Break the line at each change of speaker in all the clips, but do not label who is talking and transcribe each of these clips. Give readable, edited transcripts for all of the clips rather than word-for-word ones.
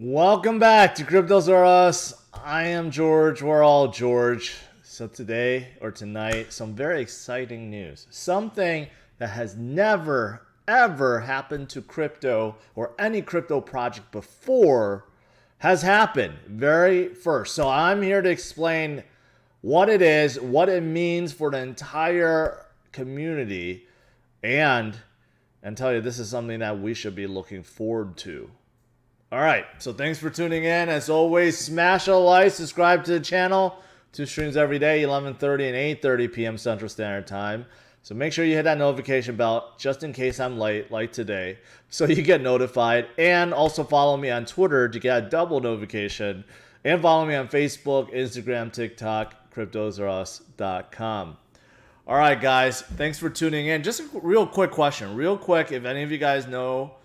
Welcome back to CryptosRUs. I am George. We're all George. So today or tonight, some very exciting news. Something that has never, ever happened to crypto or any crypto project before has happened. Very first. So I'm here to explain what it is, what it means for the entire community, and tell you this is something that we should be looking forward to. All right, so thanks for tuning in. As always, smash a like, subscribe to the channel. 2 streams every day, 11:30 and 8:30 p.m. Central Standard Time. So make sure you hit that notification bell just in case I'm late, like today, so you get notified. And also follow me on Twitter to get a double notification. And follow me on Facebook, Instagram, TikTok, CryptosRUs.com. All right, guys, thanks for tuning in. Just a real quick question. Real quick, if any of you guys know,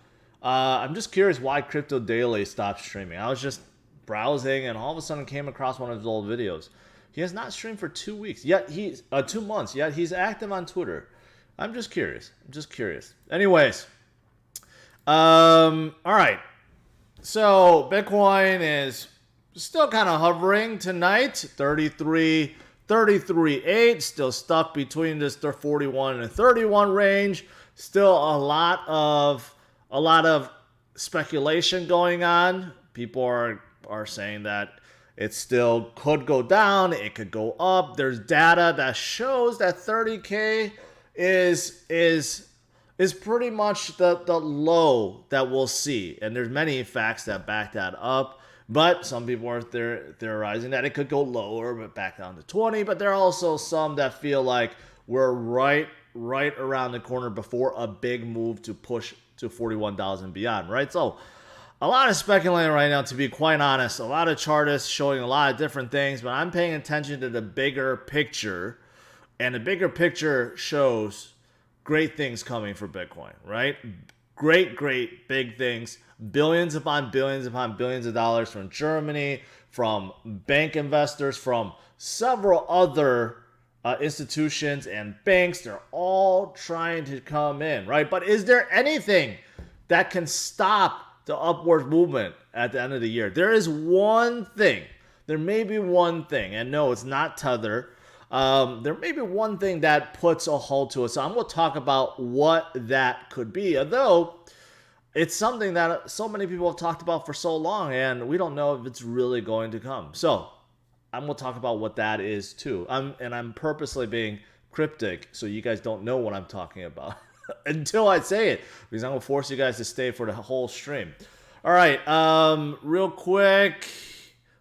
I'm just curious why Crypto Daily stopped streaming. I was just browsing and all of a sudden came across one of his old videos. He has not streamed for 2 weeks, yet he's 2 months, yet he's active on Twitter. I'm just curious. Anyways, all right. So Bitcoin is still kind of hovering tonight, 33.8, still stuck between this 41 and 31 range. Still a lot of speculation going on. People are saying that it still could go down, it could go up. There's data that shows that 30K is pretty much the low that we'll see. And there's many facts that back that up. But some people are theorizing that it could go lower, but back down to 20. But there are also some that feel like we're right around the corner before a big move to push to 41,000 beyond, right? So a lot of speculating right now, to be quite honest. A lot of chartists showing a lot of different things, but I'm paying attention to the bigger picture, and the bigger picture shows great things coming for Bitcoin, right? Great big things. Billions upon billions upon billions of dollars from Germany, from bank investors, from several other institutions and banks. They're all trying to come in, right? But is there anything that can stop the upward movement at the end of the year? There is one thing. There may be one thing, and no, it's not Tether. There may be one thing that puts a halt to it. So I'm going to talk about what that could be, although it's something that so many people have talked about for so long, and we don't know if it's really going to come. So I'm going to talk about what that is too. I'm purposely being cryptic so you guys don't know what I'm talking about until I say it, because I'm going to force you guys to stay for the whole stream. All right, real quick.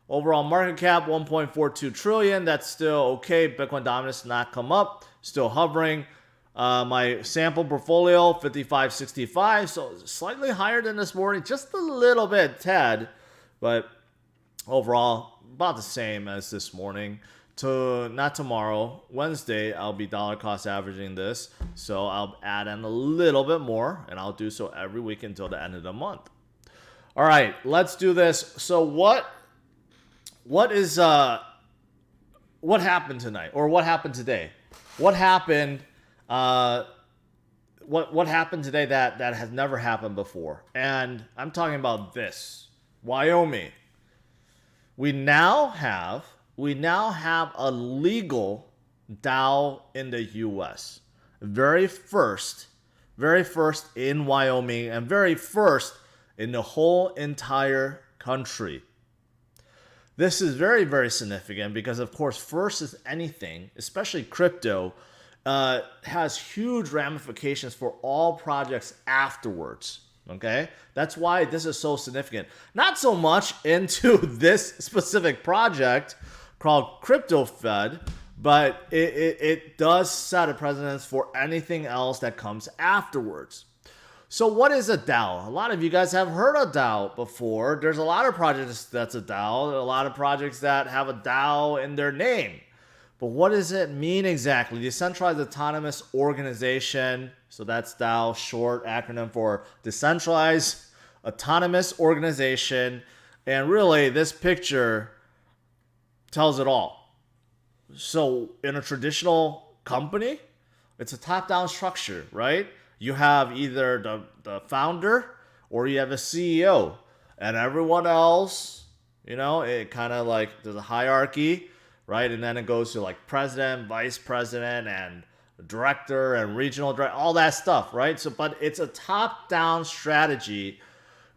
Overall market cap, 1.42 trillion. That's still okay. Bitcoin dominance not come up. Still hovering. My sample portfolio, 55.65. So slightly higher than this morning. Just a little bit, tad. But overall, about the same as this morning. Not tomorrow, Wednesday, I'll be dollar cost averaging this. So I'll add in a little bit more. And I'll do so every week until the end of the month. All right, let's do this. So what happened tonight, or what happened today? What happened what happened today that has never happened before? And I'm talking about this. Wyoming. We now have a legal DAO in the US. Very first in Wyoming, and very first in the whole entire country. This is very, very significant because, of course, first is anything, especially crypto, has huge ramifications for all projects afterwards. Okay? That's why this is so significant. Not so much into this specific project called CryptoFed, but it does set a precedence for anything else that comes afterwards. So what is a DAO? A lot of you guys have heard of DAO before. There's a lot of projects that's a DAO. A lot of projects that have a DAO in their name. But what does it mean exactly? Decentralized Autonomous Organization. So that's DAO, short acronym for Decentralized Autonomous Organization. And really, this picture tells it all. So in a traditional company, it's a top-down structure, right? You have either the founder or you have a CEO. and everyone else, it kind of like there's a hierarchy, right? And then it goes to like president, vice president, and director and regional director, all that stuff, right? So, but it's a top-down strategy.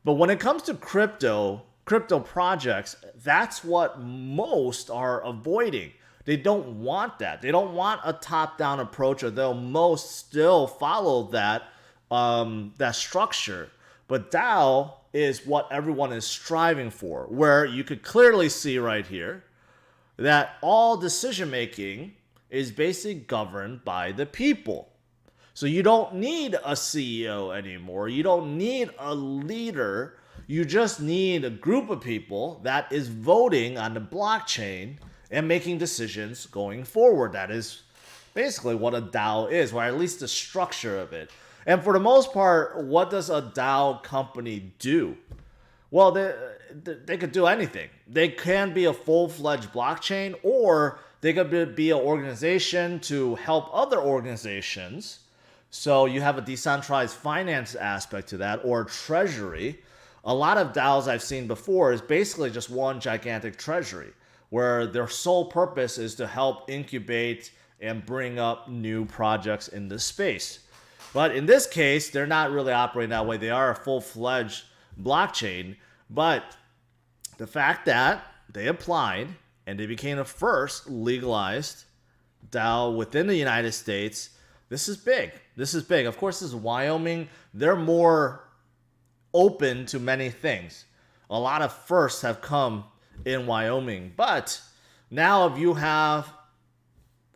But when it comes to crypto projects, that's what most are avoiding. They don't want that. They don't want a top-down approach, or they'll most still follow that structure. But DAO is what everyone is striving for, where you could clearly see right here that all decision making is basically governed by the people. So you don't need a CEO anymore. You don't need a leader. You just need a group of people that is voting on the blockchain and making decisions going forward. That is basically what a DAO is, or at least the structure of it. And for the most part, what does a DAO company do? Well, they could do anything. They can be a full-fledged blockchain, or they could be an organization to help other organizations. So you have a decentralized finance aspect to that, or treasury. A lot of DAOs I've seen before is basically just one gigantic treasury, where their sole purpose is to help incubate and bring up new projects in this space. But in this case, they're not really operating that way. They are a full-fledged blockchain, but the fact that they applied and they became the first legalized DAO within the United States, this is big. This is big. Of course, this is Wyoming. They're more open to many things. A lot of firsts have come in Wyoming, but now if you have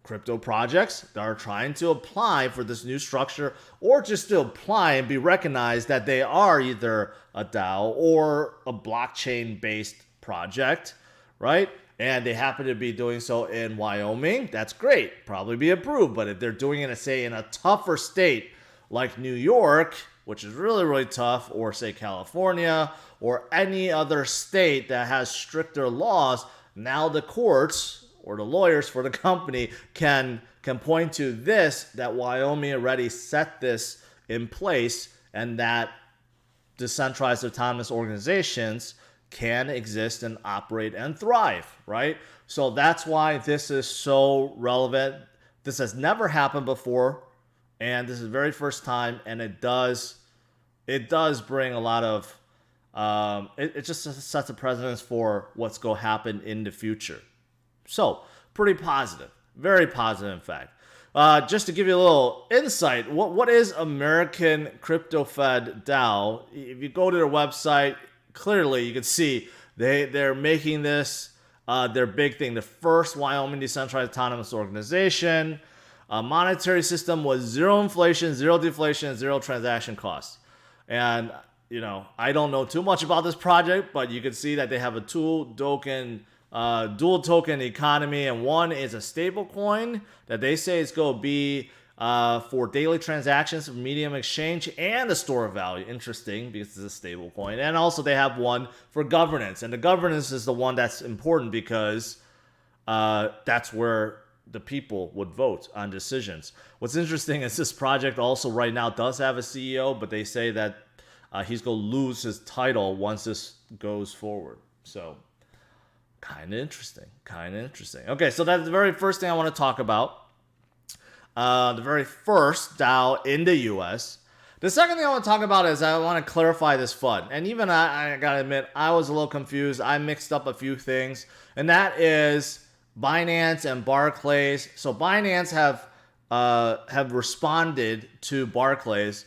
crypto projects that are trying to apply for this new structure, or just to apply and be recognized that they are either a DAO or a blockchain-based project, right? And they happen to be doing so in Wyoming, that's great, probably be approved. But if they're doing it, say, in a tougher state like New York, which is really, really tough, or say California, or any other state that has stricter laws, now the courts or the lawyers for the company can point to this, that Wyoming already set this in place, and that decentralized autonomous organizations can exist and operate and thrive, right? So that's why this is so relevant. This has never happened before, and this is the very first time, and it does bring a lot of it just sets a precedence for what's going to happen in the future. So, pretty positive. Very positive, in fact. Just to give you a little insight, what is American Crypto Fed DAO? If you go to their website, clearly you can see they're making this their big thing. The first Wyoming decentralized autonomous organization. Monetary system was zero inflation, zero deflation, zero transaction costs. And, I don't know too much about this project, but you can see that they have a dual token economy, and one is a stable coin that they say is going to be for daily transactions of medium exchange and a store of value. Interesting, because it's a stable coin. And also they have one for governance, and the governance is the one that's important because that's where the people would vote on decisions. What's interesting is this project also right now does have a CEO, but they say that he's going to lose his title once this goes forward. So kind of interesting. Okay, so that's the very first thing I want to talk about. The very first DAO in the US. The second thing I want to talk about is I want to clarify this fund. And even I got to admit, I was a little confused. I mixed up a few things. And that is Binance and Barclays. So Binance have responded to Barclays,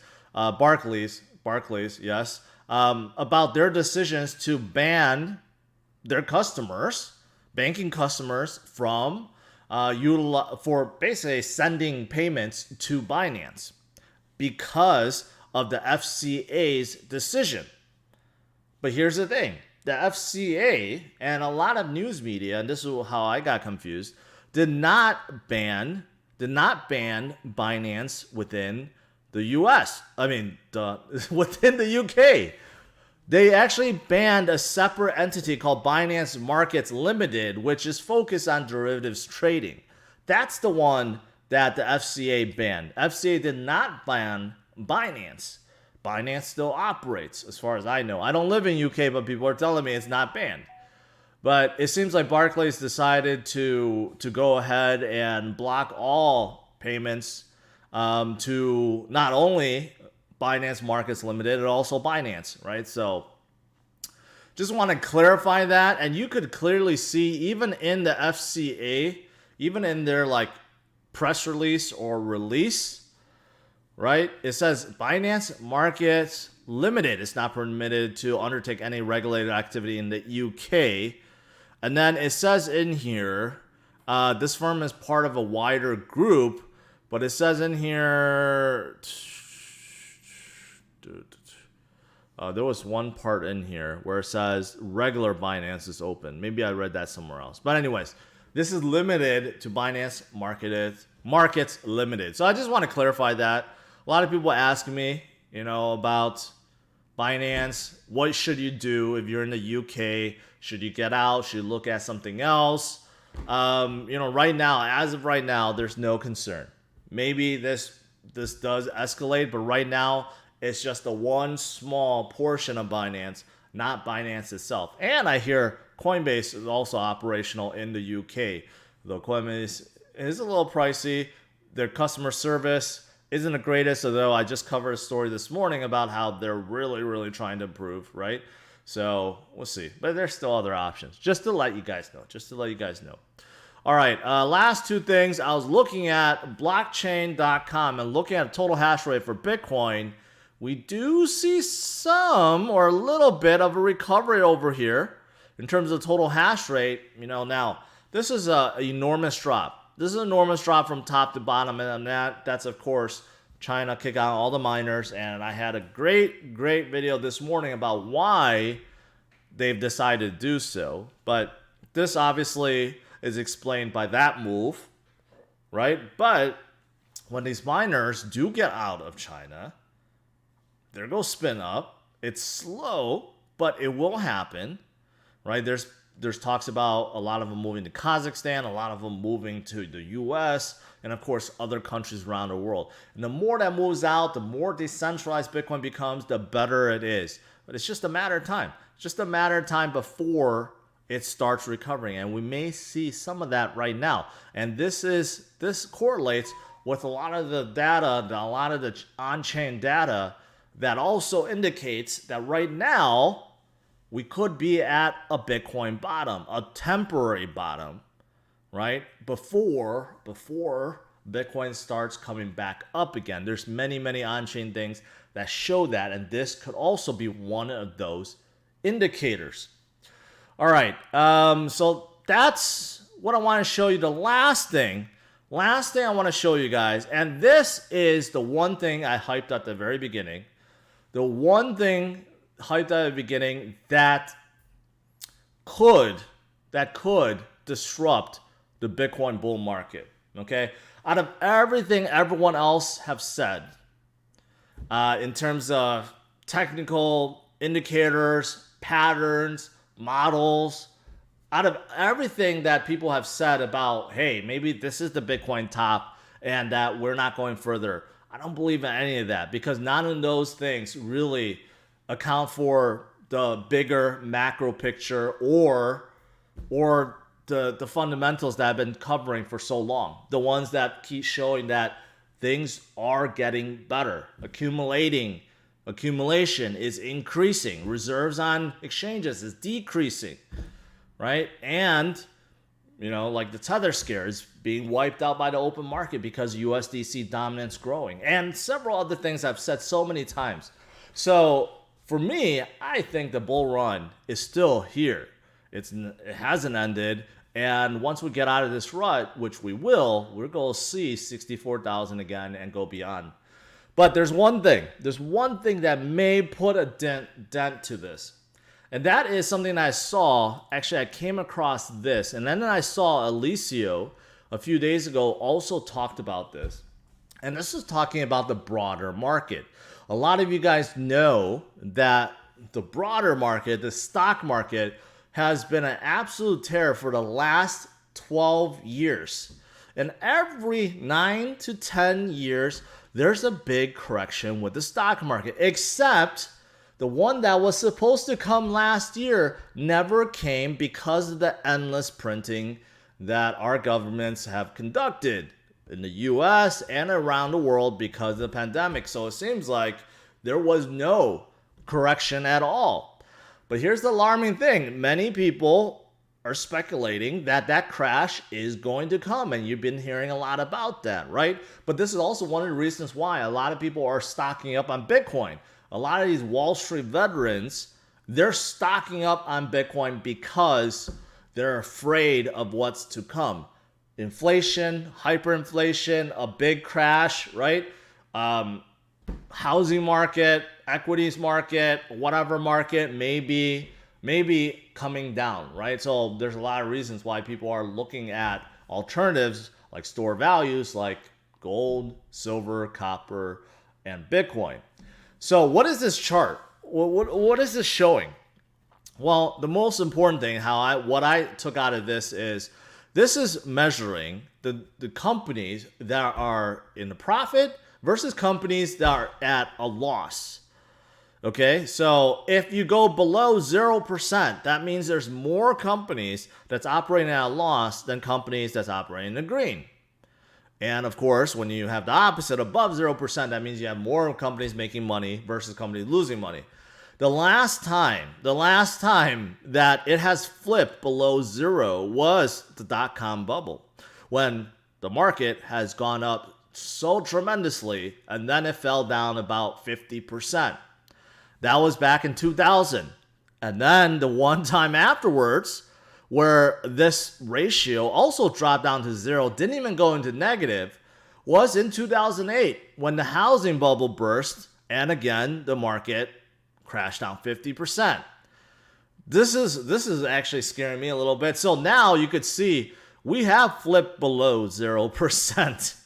yes, about their decisions to ban their customers, banking customers, from for basically sending payments to Binance because of the FCA's decision. But here's the thing. The FCA and a lot of news media, and this is how I got confused, did not ban Binance within the US. Within the UK. They actually banned a separate entity called Binance Markets Limited, which is focused on derivatives trading. That's the one that the FCA banned. FCA did not ban Binance. Binance still operates, as far as I know. I don't live in UK, but people are telling me it's not banned. But it seems like Barclays decided to go ahead and block all payments to not only Binance Markets Limited, but also Binance, right? So just want to clarify that. And you could clearly see, even in the FCA, even in their like press release or release, right? It says Binance Markets Limited is not permitted to undertake any regulated activity in the UK. And then it says in here, this firm is part of a wider group, but it says in here, there was one part in here where it says regular Binance is open. Maybe I read that somewhere else. But anyways, this is limited to Binance Markets Limited. So I just want to clarify that. A lot of people ask me, about Binance. What should you do if you're in the UK? Should you get out? Should you look at something else? Right now, as of right now, there's no concern. Maybe this does escalate, but right now, it's just a one small portion of Binance, not Binance itself. And I hear Coinbase is also operational in the UK. Though Coinbase is a little pricey, their customer service isn't the greatest, although I just covered a story this morning about how they're really, really trying to improve, right? So we'll see. But there's still other options. Just to let you guys know. All right, last two things. I was looking at blockchain.com and looking at total hash rate for Bitcoin. We do see some or a little bit of a recovery over here in terms of total hash rate. Now, this is an enormous drop. This is an enormous drop from top to bottom, and that's of course China kick out all the miners. And I had a great video this morning about why they've decided to do so. But this obviously is explained by that move, right? But when these miners do get out of China, they're going to spin up. It's slow, but it will happen, right? There's talks about a lot of them moving to Kazakhstan, a lot of them moving to the US, and of course other countries around the world. And the more that moves out, the more decentralized Bitcoin becomes, the better it is. But it's just a matter of time. It's just a matter of time before it starts recovering. And we may see some of that right now. And this correlates with a lot of the data, a lot of the on-chain data that also indicates that right now, we could be at a Bitcoin bottom, a temporary bottom, right? Before Bitcoin starts coming back up again. There's many on-chain things that show that, and this could also be one of those indicators. All right, so that's what I want to show you. The last thing I want to show you guys, and this is the one thing I hyped at the very beginning. The one thing hyped at the beginning that could disrupt the Bitcoin bull market. Okay, out of everything everyone else have said, in terms of technical indicators, patterns, models, out of everything that people have said about, hey, maybe this is the Bitcoin top and that we're not going further, I don't believe in any of that, because none of those things really account for the bigger macro picture or the fundamentals that I've been covering for so long. The ones that keep showing that things are getting better. Accumulation is increasing. Reserves on exchanges is decreasing, right? And, like the Tether scare is being wiped out by the open market because USDC dominance growing. And several other things I've said so many times. So for me, I think the bull run is still here. It hasn't ended. And once we get out of this rut, which we will, we're going to see 64,000 again and go beyond. But there's one thing that may put a dent to this. And that is something that I saw. Actually, I came across this. And then I saw Alicio a few days ago also talked about this. And this is talking about the broader market. A lot of you guys know that the broader market, the stock market, has been an absolute terror for the last 12 years. And every 9 to 10 years, there's a big correction with the stock market, except the one that was supposed to come last year never came because of the endless printing that our governments have conducted in the US and around the world because of the pandemic. So it seems like there was no correction at all. But here's the alarming thing. Many people are speculating that that crash is going to come, and you've been hearing a lot about that, right? But this is also one of the reasons why a lot of people are stocking up on Bitcoin. A lot of these Wall Street veterans, they're stocking up on Bitcoin because they're afraid of what's to come. Inflation, hyperinflation, a big crash, right? Housing market, equities market, whatever market may be coming down, right? So there's a lot of reasons why people are looking at alternatives like store values like gold, silver, copper, and Bitcoin. So what is this chart? What is this showing? Well, the most important thing, what I took out of this is measuring the companies that are in the profit versus companies that are at a loss. Okay, so if you go below 0%, that means there's more companies that's operating at a loss than companies that's operating in the green. And of course, when you have the opposite above 0%, that means you have more companies making money versus companies losing money. The last time that it has flipped below zero was the dot-com bubble, when the market has gone up so tremendously and then it fell down about 50%. That was back in 2000. And then the one time afterwards where this ratio also dropped down to zero, didn't even go into negative, was in 2008 when the housing bubble burst and again the market crashed down 50%. This is actually scaring me a little bit. So now you could see we have flipped below 0%.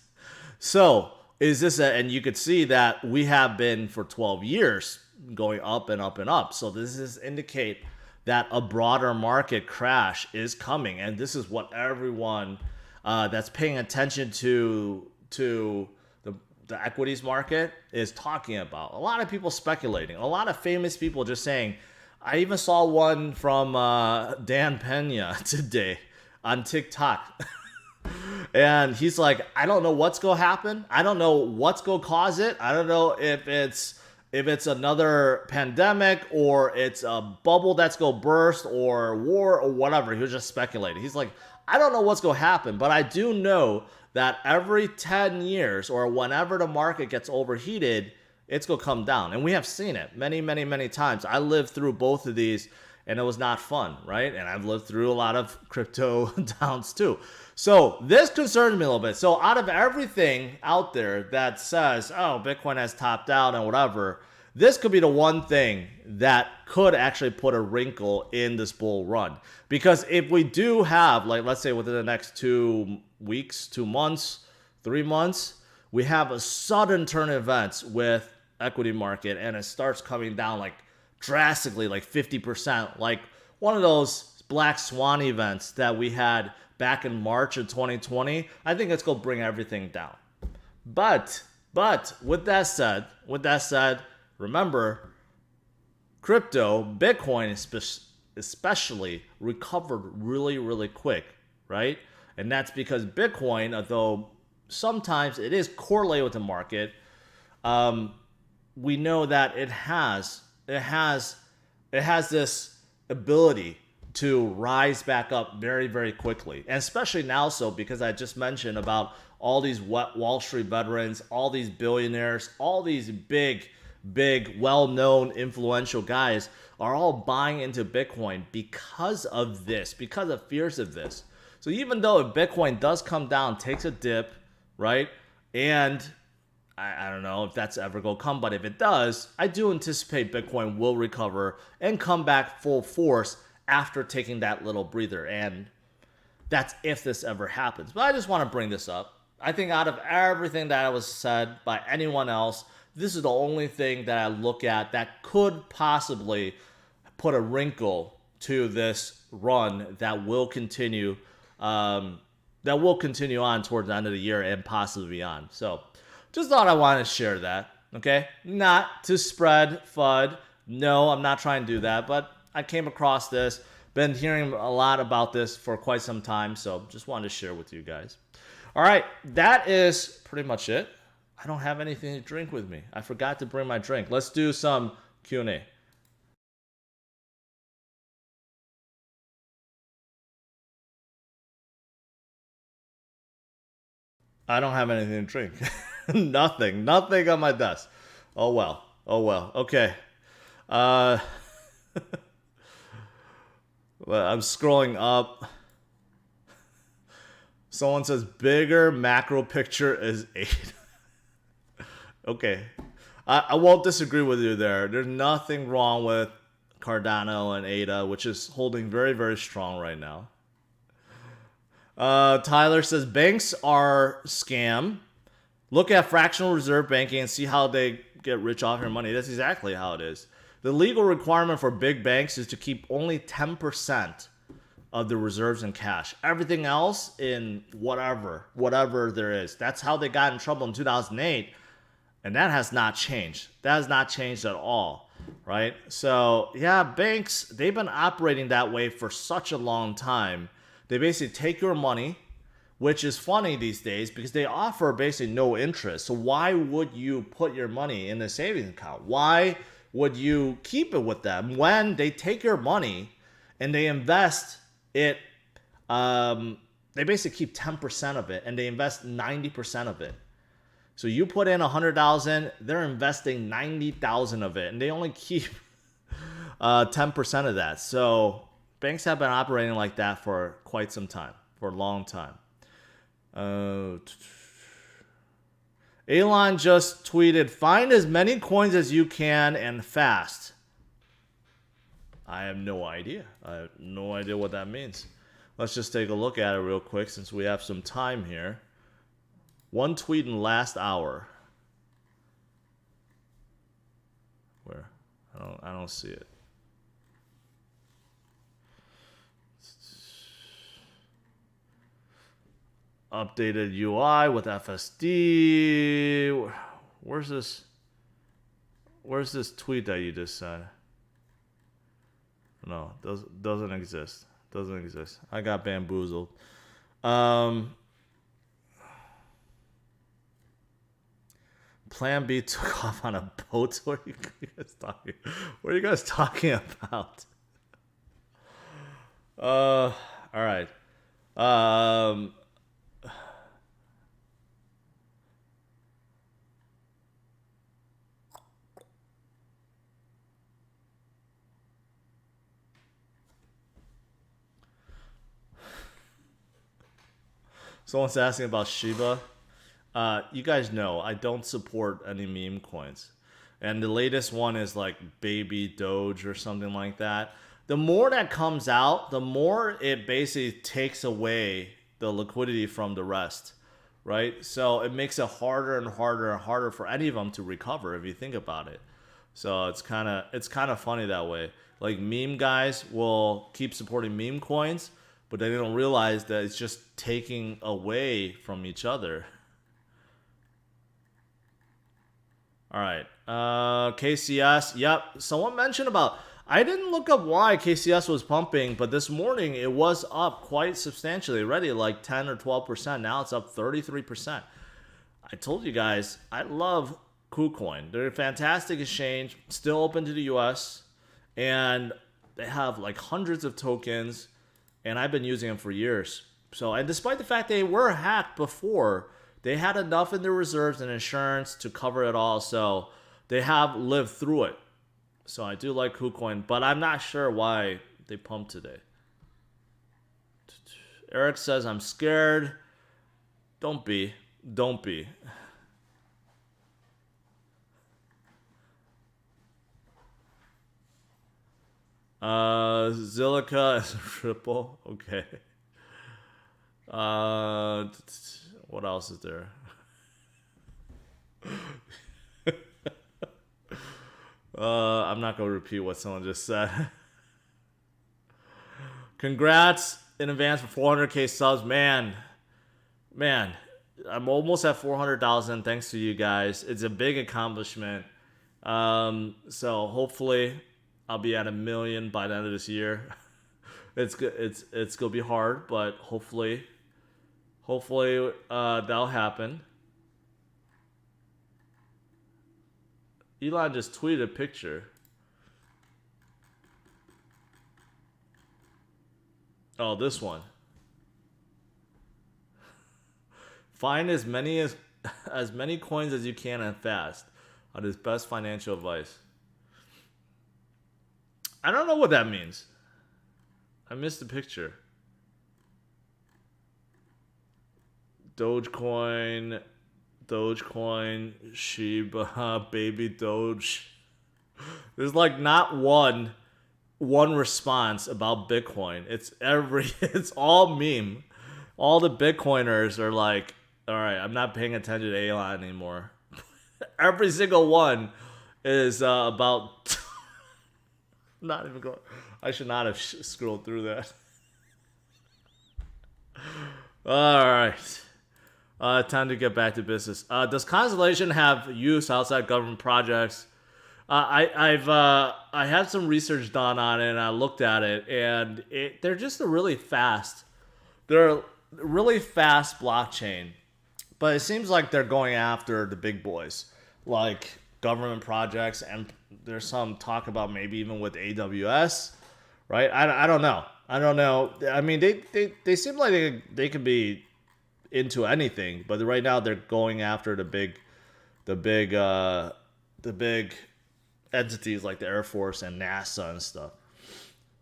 So is this and you could see that we have been for 12 years going up and up and up. So this is indicate that a broader market crash is coming, and this is what everyone that's paying attention to the equities market is talking about. A lot of people speculating, a lot of famous people just saying. I even saw one from Dan Pena today on TikTok. And he's like, I don't know what's going to happen. I don't know what's going to cause it. I don't know if it's another pandemic or it's a bubble that's going to burst or war or whatever. He was just speculating. He's like, I don't know what's going to happen, but I do know that every 10 years or whenever the market gets overheated, it's going to come down. And we have seen it many, many, many times. I lived through both of these and it was not fun, right? And I've lived through a lot of crypto downs too. So this concerns me a little bit. So out of everything out there that says, oh, Bitcoin has topped out and whatever, this could be the one thing that could actually put a wrinkle in this bull run. Because if we do have, like, let's say within the next 2 weeks, 2 months, 3 months, we have a sudden turn of events with equity market and it starts coming down like drastically, like 50%, like one of those black swan events that we had back in March of 2020, I think it's going to bring everything down. But with that said, remember, crypto, Bitcoin especially recovered really, really quick, right? And that's because Bitcoin, although sometimes it is correlated with the market, we know that it has this ability to rise back up very, very quickly. And especially now so because I just mentioned about all these Wall Street veterans, all these billionaires, all these big, well-known, influential guys are all buying into Bitcoin because of this, because of fears of this. So even though if Bitcoin does come down, takes a dip, right? And I don't know if that's ever going to come, but if it does, I do anticipate Bitcoin will recover and come back full force after taking that little breather. And that's if this ever happens. But I just want to bring this up. I think out of everything that was said by anyone else, this is the only thing that I look at that could possibly put a wrinkle to this run that will continue on towards the end of the year and possibly beyond. So just thought I wanted to share that. Okay, not to spread FUD. No, I'm not trying to do that, but I came across this. Been hearing a lot about this for quite some time, so just wanted to share with you guys. All right, that is pretty much it. I don't have anything to drink with me. I forgot to bring my drink. Let's do some Q&A. I don't have anything to drink. Nothing on my desk. Oh well. Okay. Well, I'm scrolling up. Someone says bigger macro picture is 8. Okay. I won't disagree with you there. There's nothing wrong with Cardano and ADA, which is holding very, very strong right now. Tyler says banks are scam. Look at fractional reserve banking and see how they get rich off your money. That's exactly how it is. The legal requirement for big banks is to keep only 10% of the reserves in cash. Everything else in whatever there is. That's how they got in trouble in 2008. And that has not changed. That has not changed at all, right? So, yeah, banks, they've been operating that way for such a long time. They basically take your money, which is funny these days because they offer basically no interest. So why would you put your money in a savings account? Why would you keep it with them when they take your money and they invest it? They basically keep 10% of it and they invest 90% of it. So you put in 100,000, they're investing 90,000 of it, and they only keep 10% of that. So banks have been operating like that for quite some time, for a long time. Elon just tweeted, "Find as many coins as you can and fast." I have no idea. I have no idea what that means. Let's just take a look at it real quick since we have some time here. One tweet in last hour. Where? I don't see it. Updated UI with FSD. Where's this? Where's this tweet that you just said? No, doesn't exist. Doesn't exist. I got bamboozled. Plan B took off on a boat. What are you guys talking? What are you guys talking about? All right. Someone's asking about Shiba. You guys know I don't support any meme coins. And the latest one is like Baby Doge or something like that. The more that comes out, the more it basically takes away the liquidity from the rest, right? So it makes it harder and harder and harder for any of them to recover if you think about it. So it's kind of funny that way. Like meme guys will keep supporting meme coins, but they don't realize that it's just taking away from each other. All right. KCS. Yep. Someone mentioned about, I didn't look up why KCS was pumping, but this morning it was up quite substantially already, like 10 or 12%. Now it's up 33%. I told you guys, I love KuCoin. They're a fantastic exchange, still open to the US, and they have like hundreds of tokens, and I've been using them for years. So, and despite the fact they were hacked before, they had enough in their reserves and insurance to cover it all, so they have lived through it. So I do like KuCoin, but I'm not sure why they pumped today. Eric says, I'm scared. Don't be. Don't be. Zilica is a triple. Okay. What else is there? I'm not going to repeat what someone just said. Congrats in advance for 400k subs. Man, I'm almost at 400,000 thanks to you guys. It's a big accomplishment. So hopefully I'll be at 1 million by the end of this year. It's good. It's gonna be hard, but hopefully that'll happen. Elon just tweeted a picture. Oh, this one. Find as many coins as you can and fast. On his best financial advice. I don't know what that means. I missed the picture. Dogecoin, Shiba, baby Doge. There's like not one response about Bitcoin. It's all meme. All the Bitcoiners are like, all right, I'm not paying attention to Elon anymore. Every single one is about. Not even going. I should not have scrolled through that. All right. Time to get back to business. Does Constellation have use outside government projects? I had some research done on it, and I looked at it, and they're just they're a really fast blockchain, but it seems like they're going after the big boys, like government projects, and there's some talk about maybe even with AWS, right? I don't know. I mean, they seem like they could be into anything, but right now they're going after the big entities like the Air Force and NASA and stuff.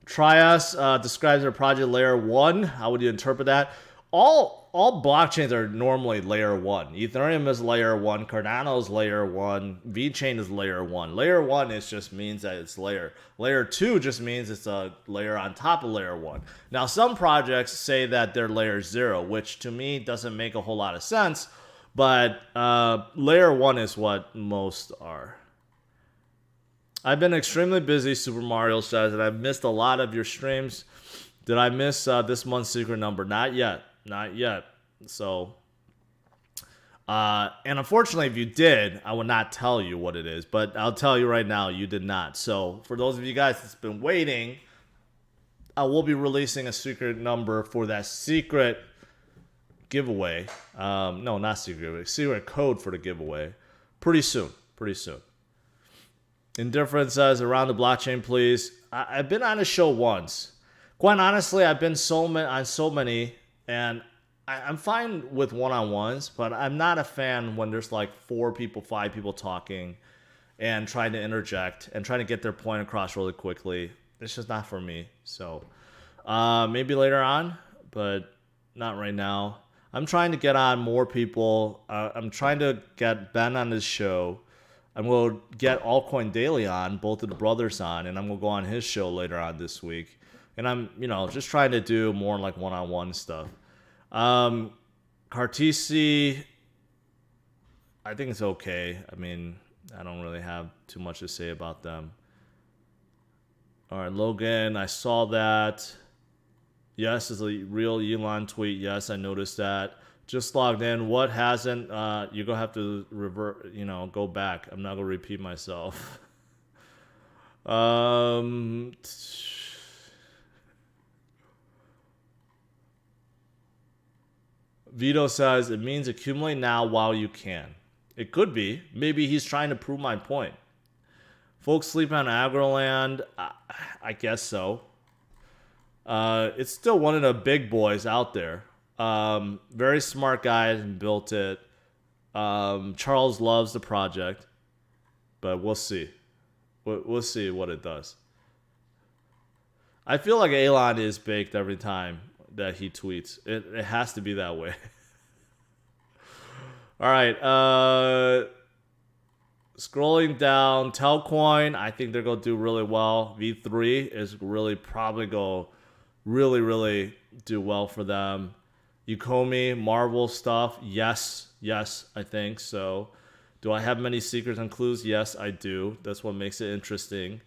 Trias describes their project layer 1. How would you interpret that? All blockchains are normally layer 1. Ethereum is layer 1. Cardano is layer 1. VeChain is layer 1. Layer 1 just means that it's layer. Layer 2 just means it's a layer on top of layer 1. Now, some projects say that they're layer 0, which to me doesn't make a whole lot of sense. But layer 1 is what most are. I've been extremely busy, Super Mario says, and I've missed a lot of your streams. Did I miss this month's secret number? Not yet. So, and unfortunately, if you did, I would not tell you what it is. But I'll tell you right now, you did not. So, for those of you guys that's been waiting, I will be releasing a secret number for that secret giveaway. No, not secret. Secret code for the giveaway. Pretty soon. Indifference says, around the blockchain, please. I've been on a show once. Quite honestly, I've been on so many, and I'm fine with one-on-ones, but I'm not a fan when there's like 4 people, 5 people talking and trying to interject and trying to get their point across really quickly. It's just not for me. So maybe later on, but not right now. I'm trying to get on more people. I'm trying to get Ben on this show. I'm going to get Altcoin Daily on, both of the brothers on, and I'm going to go on his show later on this week. And I'm, just trying to do more like one-on-one stuff. Cartesi, I think it's okay. I mean, I don't really have too much to say about them. All right, Logan, I saw that. Yes, it's a real Elon tweet. Yes, I noticed that. Just logged in. What hasn't? You're going to have to revert, go back. I'm not going to repeat myself. Vito says, it means accumulate now while you can. It could be. Maybe he's trying to prove my point. Folks sleep on Agroland. I guess so. It's still one of the big boys out there. Very smart guy and built it. Charles loves the project. But we'll see. We'll see what it does. I feel like Elon is baked every time that he tweets. It has to be that way. All right. Scrolling down, Telcoin, I think they're going to do really well. V3 is probably go really do well for them. Ukomi, Marvel stuff, yes, I think so. Do I have many secrets and clues? Yes, I do. That's what makes it interesting.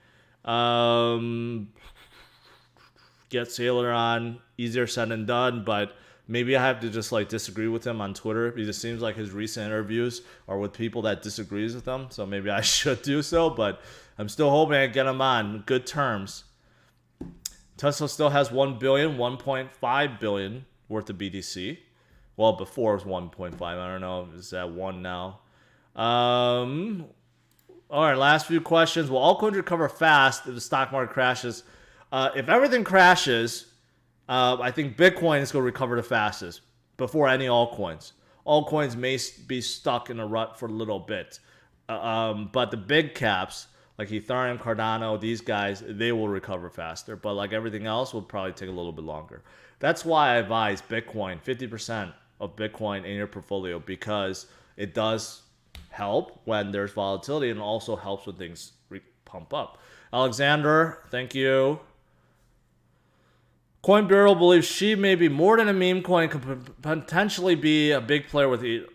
Get Sailor on, easier said than done, but Maybe I have to just like disagree with him on Twitter, because it seems like his recent interviews are with people that disagrees with him. So maybe I should do so, but I'm still hoping I get him on good terms. Tesla still has 1 billion, 1.5 billion worth of BTC. Well, before it was 1.5. I don't know if it's at 1 now. All right, last few questions. Will altcoins recover fast if the stock market crashes? If everything crashes, I think Bitcoin is going to recover the fastest before any altcoins. Altcoins may be stuck in a rut for a little bit. But the big caps, like Ethereum, Cardano, these guys, they will recover faster. But like everything else, will probably take a little bit longer. That's why I advise Bitcoin, 50% of Bitcoin in your portfolio, because it does help when there's volatility and also helps when things pump up. Alexander, thank you. Coin Bureau believes she may be more than a meme coin, could potentially be a big player with it.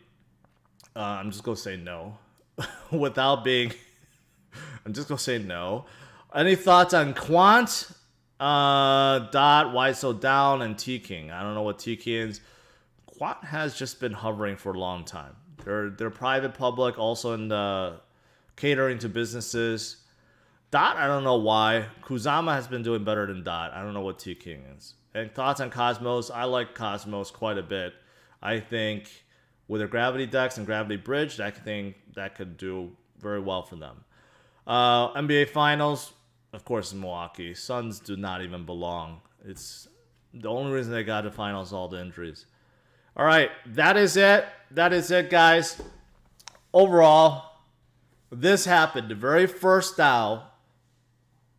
I'm just going to say no. Without being... I'm just going to say no. Any thoughts on Quant? Dot, why so down, and T-King. I don't know what T-King is. Quant has just been hovering for a long time. They're private, public, also in the catering to businesses. Dot, I don't know why. Kusama has been doing better than Dot. I don't know what T-King is. And thoughts on Cosmos? I like Cosmos quite a bit. I think with their Gravity Dex and Gravity Bridge, I think that could do very well for them. NBA Finals, of course, in Milwaukee. Suns do not even belong. It's the only reason they got to finals, all the injuries. All right, that is it. That is it, guys. Overall, this happened. The very first DAO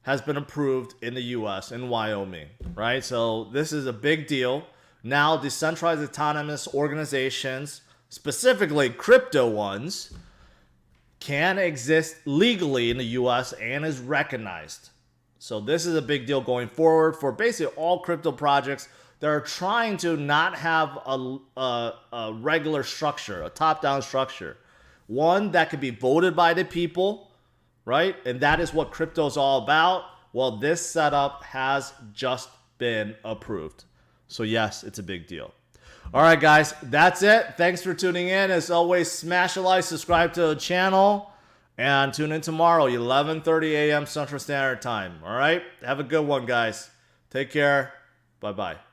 has been approved in the U.S., in Wyoming, right? So this is a big deal. Now, decentralized autonomous organizations, specifically crypto ones, can exist legally in the U.S. and is recognized. So this is a big deal going forward for basically all crypto projects that are trying to not have a regular structure, a top-down structure. One that could be voted by the people, right? And that is what crypto is all about. Well, this setup has just been approved. So yes, it's a big deal. All right, guys, that's it. Thanks for tuning in. As always, smash a like, subscribe to the channel, and tune in tomorrow, 11:30 a.m. Central Standard Time. All right? Have a good one, guys. Take care. Bye-bye.